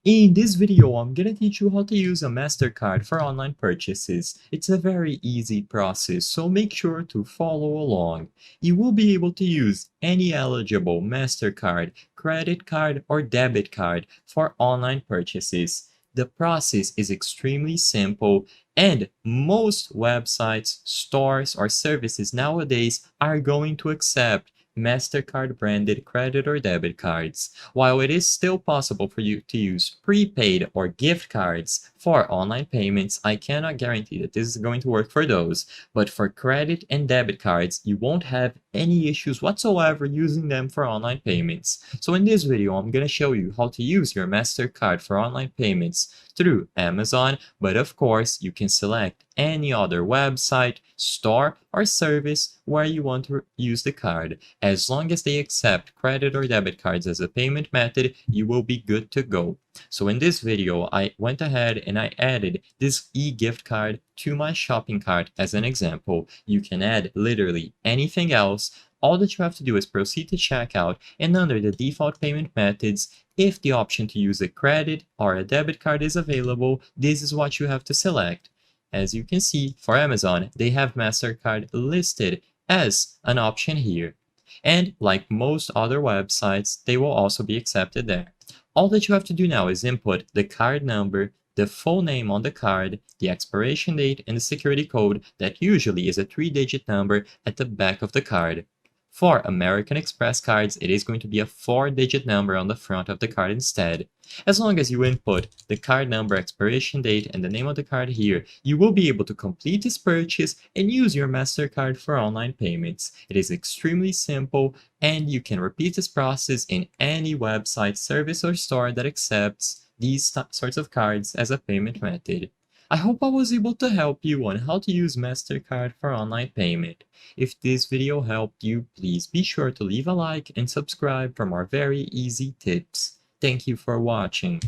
In this video, I'm gonna teach you how to use a MasterCard for online purchases. It's a very easy process, so make sure to follow along. You will be able to use any eligible MasterCard, credit card, or debit card for online purchases. The process is extremely simple, and most websites, stores, or services nowadays are going to accept MasterCard branded credit or debit cards. While it is still possible for you to use prepaid or gift cards for online payments, I cannot guarantee that this is going to work for those. But for credit and debit cards, you won't have any issues whatsoever using them for online payments. So in this video, I'm going to show you how to use your MasterCard for online payments through Amazon, but of course, you can select any other website, store, or service where you want to use the card. As long as they accept credit or debit cards as a payment method, you will be good to go. So in this video, I went ahead and I added this e-gift card to my shopping cart as an example. You can add literally anything else. All that you have to do is proceed to checkout, and under the default payment methods, if the option to use a credit or a debit card is available, this is what you have to select. As you can see, for Amazon, they have MasterCard listed as an option here. And like most other websites, they will also be accepted there. All that you have to do now is input the card number, the full name on the card, the expiration date, and the security code that usually is a 3-digit number at the back of the card. For American Express cards, it is going to be a 4-digit number on the front of the card instead. As long as you input the card number, expiration date, and the name of the card here, you will be able to complete this purchase and use your MasterCard for online payments. It is extremely simple, and you can repeat this process in any website, service, or store that accepts these sorts of cards as a payment method. I hope I was able to help you on how to use MasterCard for online payment. If this video helped you, please be sure to leave a like and subscribe for more very easy tips. Thank you for watching.